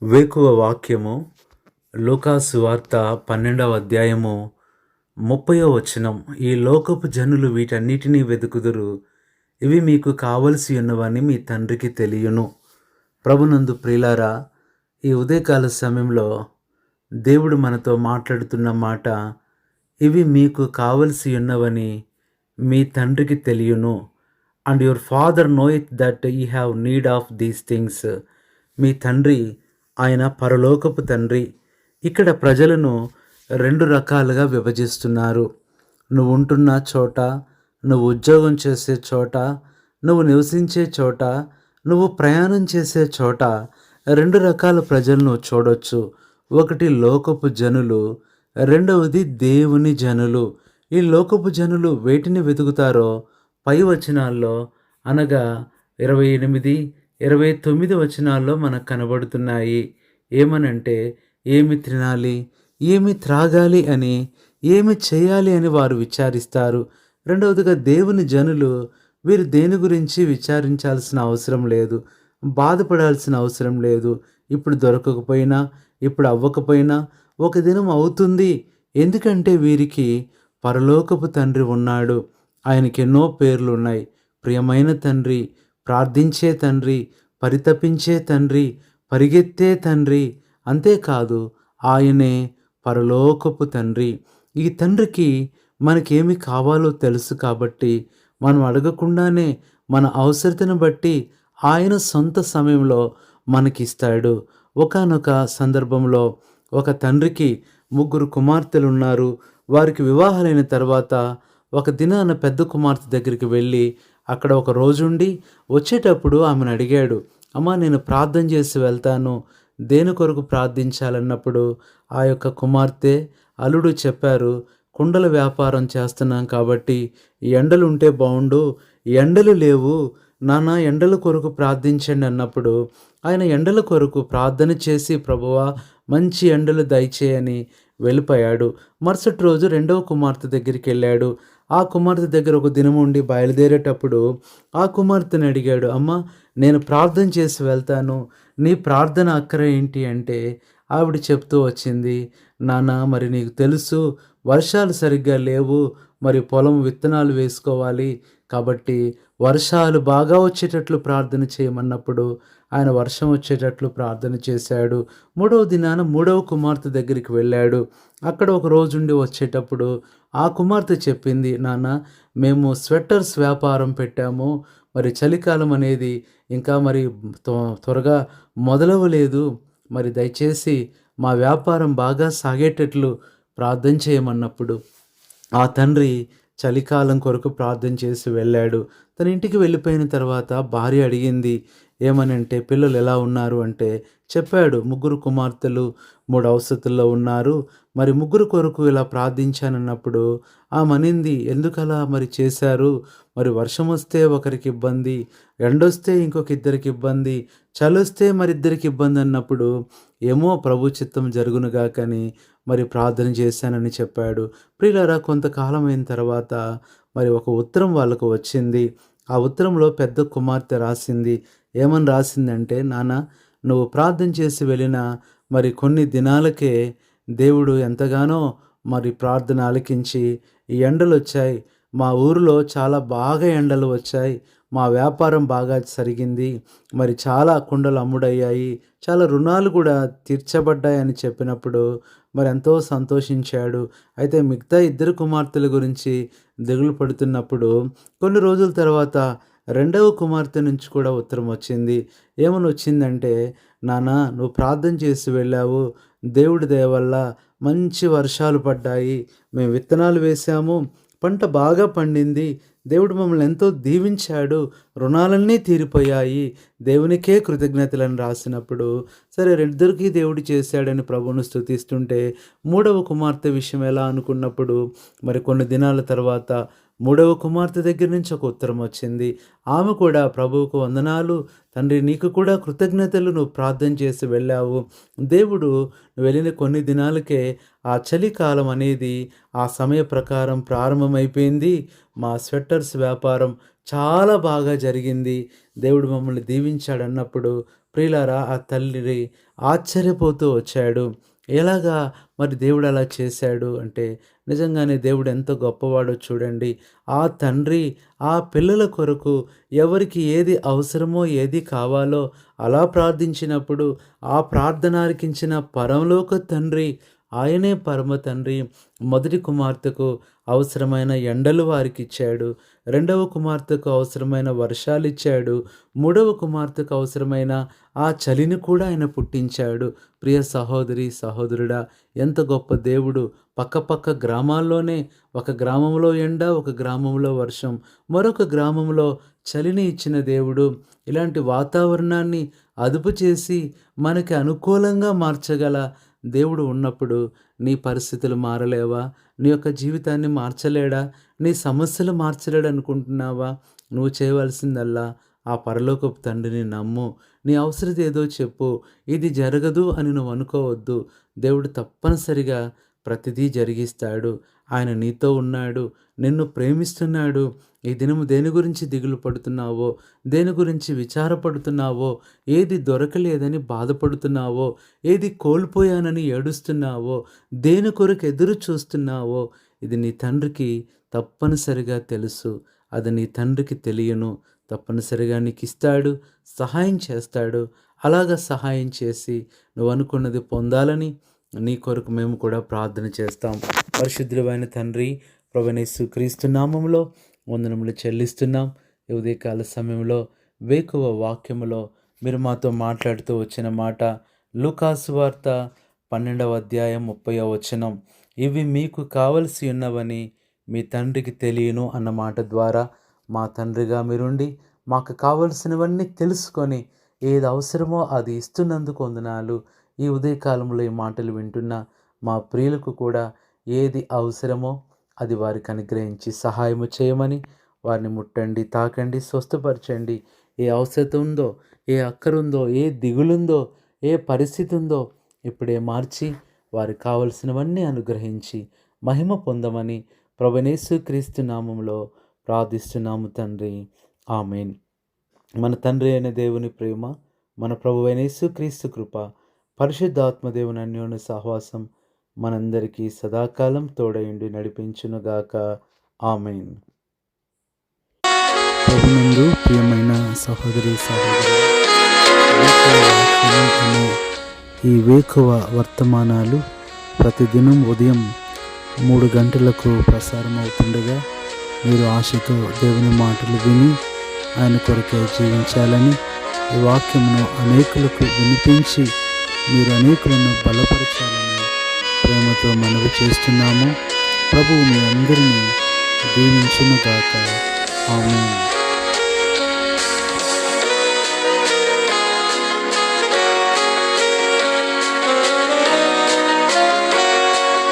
వేకువ వాక్యము లూకాసు వార్త 12వ అధ్యాయము 30వ వచనం. ఈ లోకపు జనులు వీటన్నిటినీ వెదుకుదురు, ఇవి మీకు కావలసి ఉన్నవని మీ తండ్రికి తెలియను. ప్రభునందు ప్రియులారా, ఈ ఉదయకాల సమయంలో దేవుడు మనతో మాట్లాడుతున్న మాట, ఇవి మీకు కావలసి ఉన్నవని మీ తండ్రికి తెలియను. And your father knoweth that you have need of these things. మీ తండ్రి, ఆయన పరలోకపు తండ్రి. ఇక్కడ ప్రజలను రెండు రకాలుగా విభజిస్తున్నారు. నువ్వు ఉంటున్న చోట, నువ్వు ఉద్యోగం చేసే చోట, నువ్వు నివసించే చోట, నువ్వు ప్రయాణం చేసే చోట రెండు రకాల ప్రజలను చూడొచ్చు. ఒకటి లోకపు జనులు, రెండవది దేవుని జనులు. ఈ లోకపు జనులు వేటిని వెతుకుతారో పై వచనాల్లో, అనగా 28, 29 వచనాల్లో మనకు కనబడుతున్నాయి. ఏమనంటే, ఏమి తినాలి, ఏమి త్రాగాలి అని, ఏమి చేయాలి అని వారు విచారిస్తారు. రెండవదిగా దేవుని జనులు, వీరు దేని గురించి విచారించాల్సిన అవసరం లేదు, బాధపడాల్సిన అవసరం లేదు. ఇప్పుడు దొరకకపోయినా, ఇప్పుడు అవ్వకపోయినా ఒక దినం అవుతుంది. ఎందుకంటే వీరికి పరలోకపు తండ్రి ఉన్నాడు. ఆయనకి ఎన్నో పేర్లు ఉన్నాయి. ప్రియమైన తండ్రి, ప్రార్థించే తండ్రి, పరితపించే తండ్రి, పరిగెత్తే తండ్రి. అంతేకాదు, ఆయనే పరలోకపు తండ్రి. ఈ తండ్రికి మనకేమి కావాలో తెలుసు కాబట్టి మనం అడగకుండానే మన అవసరతను బట్టి ఆయన సొంత సమయంలో మనకిస్తాడు. ఒకానొక సందర్భంలో ఒక తండ్రికి 3 కుమార్తెలు ఉన్నారు. వారికి వివాహాలైన తర్వాత ఒక దినాన పెద్ద కుమార్తె దగ్గరికి వెళ్ళి అక్కడ ఒక రోజుండి వచ్చేటప్పుడు ఆమెను అడిగాడు, అమ్మా, నేను ప్రార్థన చేసి వెళ్తాను, దేని కొరకు ప్రార్థించాలన్నప్పుడు ఆ యొక్క కుమార్తె, అల్లుడు చెప్పారు, కుండల వ్యాపారం చేస్తున్నాం కాబట్టి ఎండలు ఉంటే బాగుండు, ఎండలు లేవు నాన్న, ఎండల కొరకు ప్రార్థించండి అన్నప్పుడు ఆయన ఎండల కొరకు ప్రార్థన చేసి, ప్రభువా మంచి ఎండలు దయచేయని వెళ్ళిపోయాడు. మరుసటి రోజు రెండవ కుమార్తె దగ్గరికి వెళ్ళాడు. ఆ కుమార్తె దగ్గర ఒక దినం ఉండి బయలుదేరేటప్పుడు ఆ కుమార్తెని అడిగాడు, అమ్మ, నేను ప్రార్థన చేసి వెళ్తాను, నీ ప్రార్థన అక్కర ఏంటి అంటే ఆవిడ చెప్తూ వచ్చింది, నాన్న, మరి నీకు తెలుసు వర్షాలు సరిగ్గా లేవు, మరి పొలం విత్తనాలు వేసుకోవాలి, కాబట్టి వర్షాలు బాగా వచ్చేటట్లు ప్రార్థన చేయమన్నప్పుడు ఆయన వర్షం వచ్చేటట్లు ప్రార్థన చేశాడు. మూడవ దినాన మూడవ కుమార్తె దగ్గరికి వెళ్ళాడు. అక్కడ ఒక రోజుండి వచ్చేటప్పుడు ఆ కుమార్తె చెప్పింది, నాన్న, మేము స్వెటర్స్ వ్యాపారం పెట్టాము, మరి చలికాలం అనేది ఇంకా మరి త్వరగా మొదలవలేదు, మరి దయచేసి మా వ్యాపారం బాగా సాగేటట్లు ప్రార్థన చేయమన్నప్పుడు ఆ తండ్రి చలికాలం కొరకు ప్రార్థన చేసి వెళ్ళాడు. తన ఇంటికి వెళ్ళిపోయిన తర్వాత భార్య అడిగింది, ఏమనంటే, పిల్లలు ఎలా ఉన్నారు అంటే చెప్పాడు, 3 కుమార్తెలు 3 అవసతుల్లో ఉన్నారు, మరి 3 కొరకు ఇలా ప్రార్థించానన్నప్పుడు ఆమె అనింది, ఎందుకలా మరి చేశారు, మరి వర్షం వస్తే ఒకరికి ఇబ్బంది, ఎండొస్తే ఇంకొక ఇద్దరికి ఇబ్బంది, చలొస్తే మరిద్దరికి ఇబ్బంది అన్నప్పుడు, ఏమో ప్రభు చిత్తం జరుగునుగా కానీ మరి ప్రార్థన చేశానని చెప్పాడు. ప్రియులారా, కొంతకాలం అయిన తర్వాత మరి ఒక ఉత్తరం వాళ్ళకు వచ్చింది. ఆ ఉత్తరంలో పెద్ద కుమార్తె రాసింది. ఏమని రాసిందంటే, నాన్న, నువ్వు ప్రార్థన చేసి వెళ్ళిన మరి కొన్ని దినాలకే దేవుడు ఎంతగానో మరి ప్రార్థన ఆలకించి ఈ ఎండలు వచ్చాయి, మా ఊరిలో చాలా బాగా ఎండలు వచ్చాయి, మా వ్యాపారం బాగా జరిగింది, మరి చాలా కుండలు అమ్ముడయ్యాయి, చాలా రుణాలు కూడా తీర్చబడ్డాయని చెప్పినప్పుడు మరి ఎంతో సంతోషించాడు. అయితే మిగతా 2 కుమార్తెల గురించి దిగులు పడుతున్నప్పుడు కొన్ని రోజుల తర్వాత రెండవ కుమార్తె నుంచి కూడా ఉత్తరం వచ్చింది. ఏమని వచ్చిందంటే, నాన్న, నువ్వు ప్రార్థన చేసి వెళ్ళావు, దేవుడి దయ వల్ల మంచి వర్షాలు పడ్డాయి, మేము విత్తనాలు వేసాము, పంట బాగా పండింది, దేవుడు మమ్మల్ని ఎంతో దీవించాడు, రుణాలన్నీ తీరిపోయాయి, దేవునికే కృతజ్ఞతలను రాసినప్పుడు, సరే ఇద్దరికీ దేవుడు చేశాడని ప్రభువును స్తుతిస్తుంటే, మూడవ కుమార్తె విషయం ఎలా అనుకున్నప్పుడు మరి కొన్ని దినాల తర్వాత మూడవ కుమార్తె దగ్గర నుంచి ఒక ఉత్తరం వచ్చింది. ఆమె కూడా, ప్రభువుకు వందనాలు తండ్రి, నీకు కూడా కృతజ్ఞతలు, నువ్వు ప్రార్థన చేసి వెళ్ళావు, దేవుడు నువ్వు వెళ్ళిన కొన్ని దినాలకే ఆ చలికాలం అనేది ఆ సమయ ప్రకారం ప్రారంభమైపోయింది, మా స్వెటర్స్ వ్యాపారం చాలా బాగా జరిగింది, దేవుడు మమ్మల్ని దీవించాడు అన్నప్పుడు ప్రియులారా, ఆ తల్లి ఆశ్చర్యపోతూ వచ్చాడు. ఎలాగా మరి దేవుడు అలా చేశాడు అంటే, నిజంగానే దేవుడు ఎంత గొప్పవాడో చూడండి. ఆ తండ్రి ఆ పిల్లల కొరకు ఎవరికి ఏది అవసరమో, ఏది కావాలో అలా ప్రార్థించినప్పుడు, ఆ ప్రార్థన ఆలకించిన పరలోక తండ్రి, ఆయనే పరమ తండ్రి, మొదటి కుమార్తెకు అవసరమైన ఎండలు వారికిచ్చాడు. రెండవ కుమార్తెకు అవసరమైన వర్షాలిచ్చాడు. మూడవ కుమార్తెకు అవసరమైన ఆ చలిని కూడా ఆయన పుట్టించాడు. ప్రియ సహోదరి, సహోదరుడా, ఎంత గొప్ప దేవుడు! పక్కపక్క గ్రామాల్లోనే, ఒక గ్రామంలో ఎండ, ఒక గ్రామంలో వర్షం, మరొక గ్రామంలో చలిని ఇచ్చిన దేవుడు. ఇలాంటి వాతావరణాన్ని అదుపు చేసి మనకి అనుకూలంగా మార్చగల దేవుడు ఉన్నప్పుడు నీ పరిస్థితులు మారలేవా? నీ యొక్క జీవితాన్ని మార్చలేడా? నీ సమస్యలు మార్చలేడు అనుకుంటున్నావా? నువ్వు చేయవలసిందల్లా ఆ పరలోకపు తండ్రిని నమ్ము. నీ అవసరత ఏదో చెప్పు. ఇది జరగదు అని నువ్వు అనుకోవద్దు. దేవుడు తప్పనిసరిగా ప్రతిదీ జరిగిస్తాడు. ఆయన నీతో ఉన్నాడు. నిన్ను ప్రేమిస్తున్నాడు. ఈ దినము దేని గురించి దిగులు పడుతున్నావో, దేని గురించి విచారపడుతున్నావో, ఏది దొరకలేదని బాధపడుతున్నావో, ఏది కోల్పోయానని ఏడుస్తున్నావో, దేని కొరకు ఎదురు చూస్తున్నావో, ఇది నీ తండ్రికి తప్పనిసరిగా తెలుసు. అది నీ తండ్రికి తెలియను. తప్పనిసరిగా నీకు ఇస్తాడు, సహాయం చేస్తాడు. అలాగా సహాయం చేసి నువ్వు అనుకున్నది పొందాలని నీ కొరకు మేము కూడా ప్రార్థన చేస్తాం. పరిశుద్ధుడైన తండ్రి, ప్రభువైన యేసుక్రీస్తు నామములో వందనములు చెల్లిస్తున్నాం. ఈ ఉదయకాల సమయంలో వేకువ వాక్యములో మీరు మాతో మాట్లాడుతూ వచ్చిన మాట, లూకాసు వార్త 12వ అధ్యాయం 30వ వచనం, ఇవి మీకు కావలసి ఉన్నవని మీ తండ్రికి తెలియను అన్న మాట ద్వారా మా తండ్రిగా మీరుండి మాకు కావలసినవన్నీ తెలుసుకొని ఏది అవసరమో అది ఇస్తున్నందుకు వందనాలు. ఈ ఉదయకాలంలో ఈ మాటలు వింటున్న మా ప్రియులకు కూడా ఏది అవసరమో అది వారికి అనుగ్రహించి సహాయము చేయమని వారిని ముట్టండి, తాకండి, స్వస్థపరచండి. ఏ అవసరం ఉందో, ఏ అక్కరుందో, ఏ దిగులుందో, ఏ పరిస్థితి ఉందో ఇప్పుడే మార్చి వారికి కావలసినవన్నీ అనుగ్రహించి మహిమ పొందమని ప్రభువైన యేసుక్రీస్తు నామములో ప్రార్థిస్తున్నాము తండ్రి. ఆమేన్. మన తండ్రి అయిన దేవుని ప్రేమ, మన ప్రభువైన యేసుక్రీస్తు కృప, పరిశుద్ధాత్మ దేవుని అన్యోన్య సహవాసం మనందరికీ సదాకాలం తోడయుండి నడిపించునుగాక. ఆమేన్. ప్రభునందు ప్రియమైన సహోదరి, సహోదరు, ఈ వేకువ వర్తమానాలు ప్రతిదినం ఉదయం 3 గంటలకు ప్రసారం అవుతుండగా మీరు ఆశతో దేవుని మాటలు విని ఆయన కొరకే జీవించాలని, ఈ వాక్యమును అనేకులకు వినిపించి మీరు అనేకులను బలపరచాలని ప్రేమతో మనవి చేస్తున్నాము. ప్రభువు మీ అందరినీ దీవించునుగాక. ఆమేన్.